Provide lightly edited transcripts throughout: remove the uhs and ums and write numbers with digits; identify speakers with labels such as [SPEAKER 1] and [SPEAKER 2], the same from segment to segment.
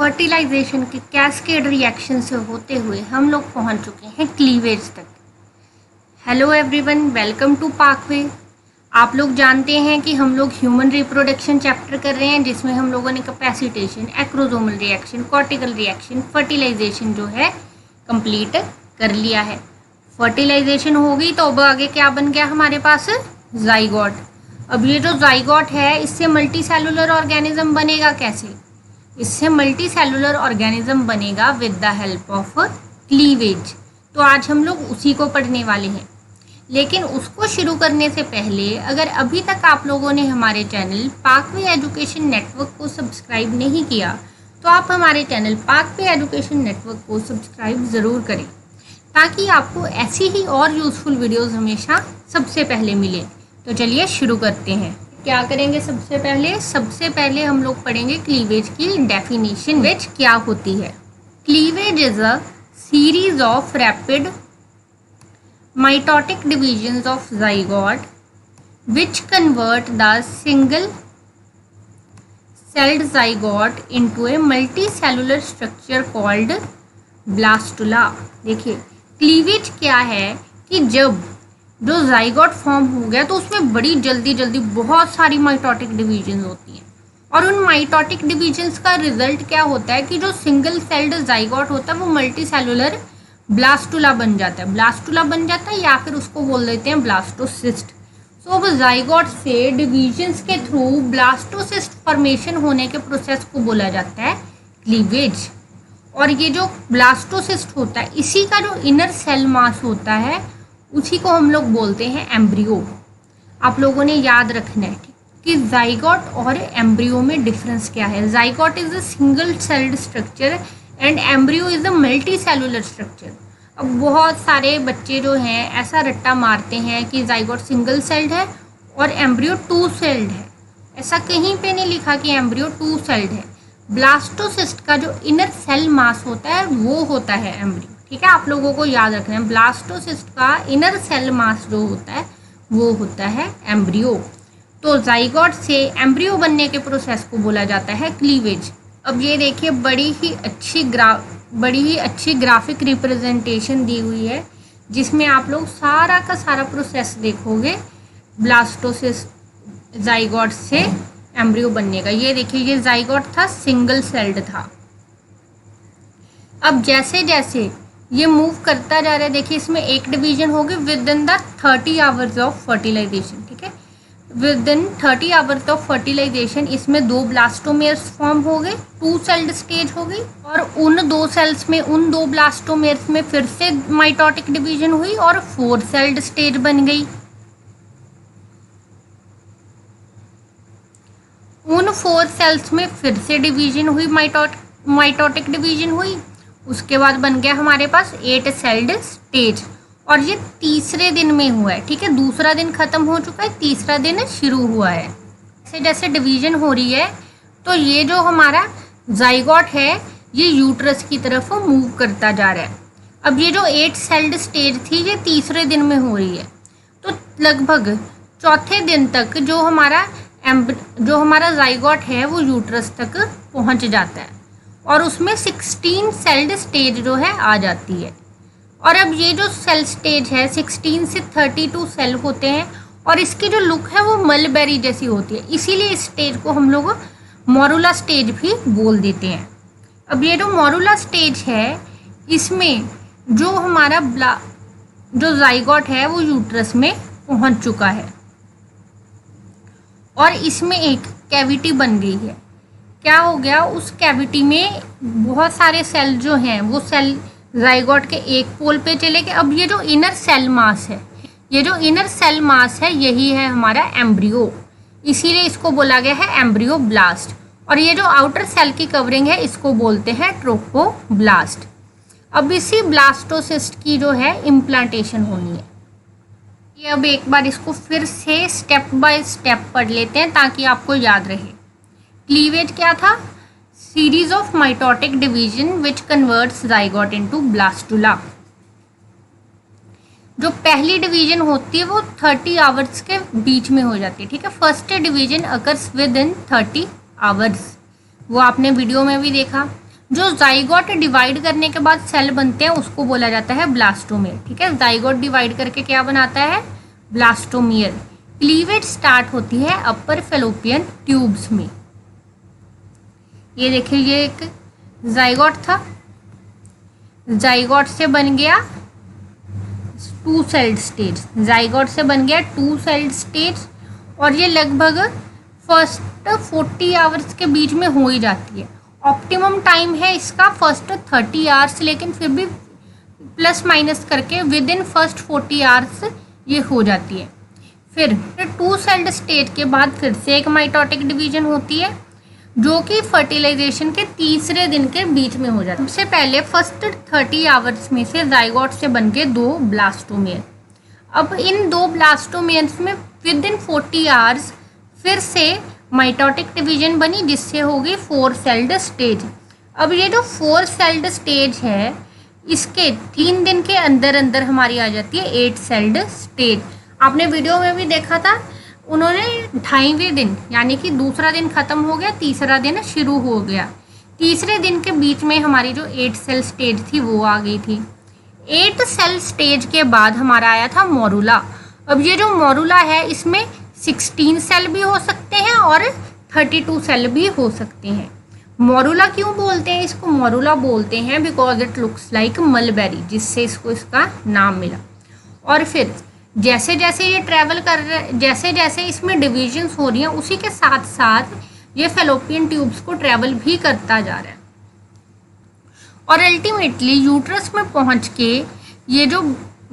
[SPEAKER 1] Fertilisation के cascade reaction से होते हुए हम लोग पहुंच चुके हैं क्लीवेज तक। Hello everyone, welcome to pathway. आप लोग जानते हैं कि हम लोग ह्यूमन रिप्रोडक्शन चैप्टर कर रहे हैं, जिसमें हम लोगों ने capacitation, acrosomal reaction, cortical reaction, fertilisation जो है कंप्लीट कर लिया है। फर्टिलाइजेशन होगी तो अब आगे क्या बन गया हमारे पास? जाइगोट। अब ये जो जाइगोट है, इससे मल्टी सेलुलर ऑर्गेनिज्म बनेगा कैसे? इससे मल्टी सेलुलर ऑर्गेनिज्म बनेगा with the help of cleavage. तो आज हम लोग उसी को पढ़ने वाले हैं। लेकिन उसको शुरू करने से पहले, अगर अभी तक आप लोगों ने हमारे चैनल पाथवे एजुकेशन नेटवर्क को सब्सक्राइब नहीं किया, तो आप हमारे चैनल पाथवे एजुकेशन नेटवर्क को सब्सक्राइब ज़रूर करें, ताकि आपको ऐसी ही और यूज़फुल वीडियोज़ हमेशा सबसे पहले मिले। तो चलिए शुरू करते हैं। क्या करेंगे? सबसे पहले हम लोग पढ़ेंगे क्लीवेज की डेफिनेशन। क्लीवेज क्या होती है? Cleavage is a series of rapid mitotic divisions of zygote which convert the single celled zygote into a multicellular structure called blastula। देखिए क्लीवेज क्या है कि जब जो जाइगोट फॉर्म हो गया तो उसमें बड़ी जल्दी बहुत सारी माइटोटिक डिवीजन होती हैं, और उन माइटोटिक डिवीजन्स का रिजल्ट क्या होता है कि जो सिंगल सेल्ड जाइगोट होता है वो मल्टी सेलुलर ब्लास्टुला बन जाता है, या फिर उसको बोल देते हैं ब्लास्टोसिस्ट। सो अब जाइगोट से डिवीजन्स के थ्रू ब्लास्टोसिस्ट फॉर्मेशन होने के प्रोसेस को बोला जाता है क्लीवेज। और ये जो ब्लास्टोसिस्ट होता है, इसी का जो इनर सेल मास होता है, उसी को हम लोग बोलते हैं एम्ब्रियो। आप लोगों ने याद रखना है कि जाइगोट और एम्ब्रियो में डिफरेंस क्या है। Zygote is a single celled structure and embryo is a multi cellular structure. अब बहुत सारे बच्चे जो हैं ऐसा रट्टा मारते हैं कि जाइगोट सिंगल सेल्ड है और एम्ब्रियो टू सेल्ड है। ऐसा कहीं पे नहीं लिखा कि एम्ब्रियो टू सेल्ड है। ब्लास्टोसिस्ट का जो इनर सेल मास होता है वो होता है एम्ब्रियो। ठीक है, आप लोगों को याद रखना है, ब्लास्टोसिस्ट का इनर सेल मास जो होता है वो होता है एम्ब्रियो। तो जाइगोट से एम्ब्रियो बनने के प्रोसेस को बोला जाता है क्लीवेज। अब ये देखिए बड़ी ही अच्छी ग्राफिक रिप्रेजेंटेशन दी हुई है, जिसमें आप लोग सारा का सारा प्रोसेस देखोगे ब्लास्टोसिस्ट जाइगोट से एम्ब्रियो बनने का। ये देखिए, ये जाइगोट था, सिंगल सेल्ड था। अब जैसे जैसे ये मूव करता जा रहा है, देखिए इसमें एक डिवीजन होगी within the 30 hours of fertilisation. ठीक है, within 30 hours of fertilisation इसमें 2 ब्लास्टोमेर्स फॉर्म हो गए, 2 सेल्ड स्टेज हो गई, और उन 2 सेल्स में, उन 2 ब्लास्टोमेर्स में फिर से माइटोटिक डिवीजन हुई और 4 सेल्ड स्टेज बन गई। उन 4 सेल्स में फिर से डिवीजन हुई, माइटोटिक डिवीजन हुई। उसके बाद बन गया हमारे पास 8 सेल्ड स्टेज, और ये तीसरे दिन में हुआ है। ठीक है, दूसरा दिन खत्म हो चुका है, तीसरा दिन शुरू हुआ है। जैसे जैसे डिवीजन हो रही है तो ये जो हमारा जाइगोट है ये यूट्रस की तरफ मूव करता जा रहा है। अब ये जो 8 सेल्ड स्टेज थी ये तीसरे दिन में हो रही है, तो लगभग चौथे दिन तक जो हमारा जाइगोट है वो यूट्रस तक पहुंच जाता है, और उसमें 16 सेल्ड स्टेज जो है आ जाती है। और अब ये जो सेल स्टेज है 16 से 32 सेल होते हैं, और इसकी जो लुक है वो मलबेरी जैसी होती है, इसीलिए इस स्टेज को हम लोग मोरुला स्टेज भी बोल देते हैं। अब ये जो मोरुला स्टेज है, इसमें जो हमारा जो जाइगोट है वो यूट्रस में पहुंच चुका है, और इसमें एक कैविटी बन गई है। क्या हो गया? उस कैविटी में बहुत सारे सेल जो हैं वो सेल जाइगोट के एक पोल पे चले गए। अब ये जो इनर सेल मास है, यही है हमारा एम्ब्रियो, इसीलिए इसको बोला गया है एम्ब्रियो ब्लास्ट। और ये जो आउटर सेल की कवरिंग है इसको बोलते हैं ट्रोफोब्लास्ट। अब इसी ब्लास्टोसिस्ट की जो है इम्प्लांटेशन होनी है। ये अब एक बार इसको फिर से स्टेप बाय स्टेप पढ़ लेते हैं ताकि आपको याद रहे। क्लीवेज क्या था? Series of mitotic division which converts zygote into blastula. जो पहली डिवीजन होती है वो 30 आवर्स के बीच में हो जाती है। ठीक है, first division occurs with in 30 hours, वो आपने वीडियो में भी देखा। जो जाइगोट डिवाइड करने के बाद सेल बनते हैं उसको बोला जाता है ब्लास्टोमेयर। ठीक है, जाइगोट डिवाइड करके क्या बनाता है, ब्लास्टोमेयर। क्लीवेज स्टार्ट होती है अपर फैलोपियन ट्यूब्स में। ये देखिए, ये एक जाइगोट था, जाइगोट से बन गया टू सेल्ड स्टेज, जाइगोट से बन गया टू सेल्ड स्टेज, और ये लगभग फर्स्ट 40 आवर्स के बीच में हो ही जाती है। ऑप्टिमम टाइम है इसका फर्स्ट 30 आवर्स, लेकिन फिर भी प्लस माइनस करके विद इन फर्स्ट 40 आवर्स ये हो जाती है। फिर टू सेल्ड स्टेज के बाद फिर से एक माइटोटिक डिवीजन होती है, जो कि फर्टिलाइजेशन के तीसरे दिन के बीच में हो जाता है। सबसे पहले फर्स्ट 30 आवर्स में से जाइगोट से बन के 2 ब्लास्टोमेयर। अब इन 2 ब्लास्टोमेयर्स में विद इन 40 आवर्स फिर से माइटोटिक डिवीजन बनी, जिससे होगी 4 सेल्ड स्टेज। अब ये जो 4 सेल्ड स्टेज है, इसके 3 दिन के अंदर अंदर हमारी आ जाती है 8 सेल्ड स्टेज। आपने वीडियो में भी देखा था, उन्होंने 2.5वें दिन यानी कि दूसरा दिन खत्म हो गया, तीसरा दिन शुरू हो गया। तीसरे दिन के बीच में हमारी जो 8 सेल स्टेज थी वो आ गई थी। 8 सेल स्टेज के बाद हमारा आया था मोरुला। अब ये जो मोरुला है, इसमें 16 सेल भी हो सकते हैं और 32 सेल भी हो सकते हैं। मोरुला क्यों बोलते हैं इसको, मोरुला बोलते हैं because it looks like mulberry, जिससे इसको इसका नाम मिला। और फिर जैसे जैसे ये ट्रैवल कर रहे, जैसे जैसे इसमें डिविजन्स हो रही हैं, उसी के साथ साथ ये फैलोपियन ट्यूब्स को ट्रैवल भी करता जा रहा है, और अल्टीमेटली यूट्रस में पहुंच के ये जो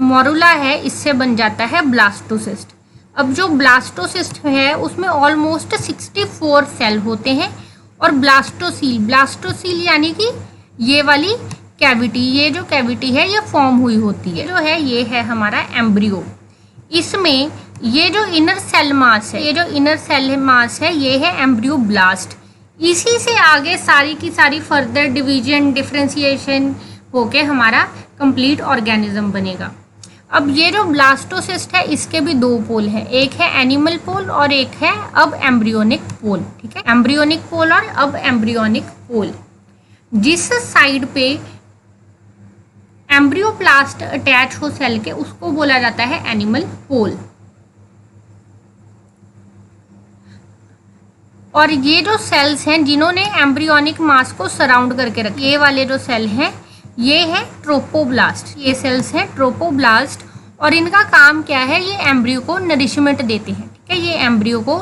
[SPEAKER 1] मोरुला है, इससे बन जाता है ब्लास्टोसिस्ट। अब जो ब्लास्टोसिस्ट है उसमें ऑलमोस्ट 64 सेल होते हैं, और ब्लास्टोसील, ब्लास्टोसील यानी कि ये वाली कैविटी, ये जो कैविटी है ये फॉर्म हुई होती है, जो है ये है हमारा एम्ब्रियो। इसमें ये जो इनर सेल मास है, ये जो इनर सेल मास है, ये है एम्ब्रियो ब्लास्ट। इसी से आगे सारी की सारी फर्दर डिवीजन, डिफ्रेंशिएशन होके हमारा कंप्लीट ऑर्गेनिज्म बनेगा। अब ये जो ब्लास्टोसिस्ट है, इसके भी 2 पोल हैं, एक है एनिमल पोल और एक है अब एम्ब्रियोनिक पोल। ठीक है, एम्ब्रियोनिक पोल और अब एम्ब्रियोनिक पोल। जिस साइड पे एम्ब्रियोप्लास्ट अटैच हो सेल के, उसको बोला जाता है एनिमल पोल। और ये जो सेल्स हैं जिन्होंने एम्ब्रियोनिक मास को सराउंड करके रखा, ये वाले जो सेल हैं ये है ट्रोपोब्लास्ट, ये सेल्स हैं ट्रोपोब्लास्ट, और इनका काम क्या है, ये एम्ब्रियो को नरिशमेंट देते हैं। ठीक है, ये एम्ब्रियो को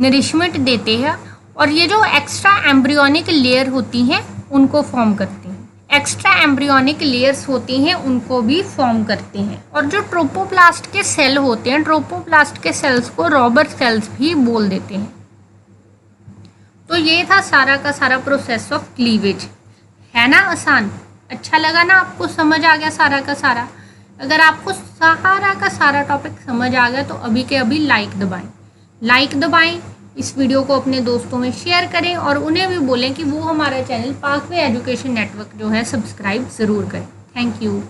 [SPEAKER 1] नरिशमेंट देते हैं, और ये जो एक्स्ट्रा एम्ब्रियोनिक लेयर होती हैं उनको फॉर्म करते हैं, एक्स्ट्रा एम्ब्रियोनिक लेयर्स होती हैं उनको भी फॉर्म करते हैं। और जो ट्रोपोप्लास्ट के सेल होते हैं, ट्रोपोप्लास्ट के सेल्स को रॉबर सेल्स भी बोल देते हैं। तो ये था सारा का सारा प्रोसेस ऑफ क्लीवेज, है ना आसान। अच्छा लगा ना, आपको समझ आ गया सारा का सारा। अगर आपको सारा का सारा टॉपिक समझ आ गया तो अभी के अभी लाइक दबाएं, लाइक दबाएं, इस वीडियो को अपने दोस्तों में शेयर करें, और उन्हें भी बोलें कि वो हमारा चैनल पाथवे एजुकेशन नेटवर्क जो है सब्सक्राइब ज़रूर करें। Thank you.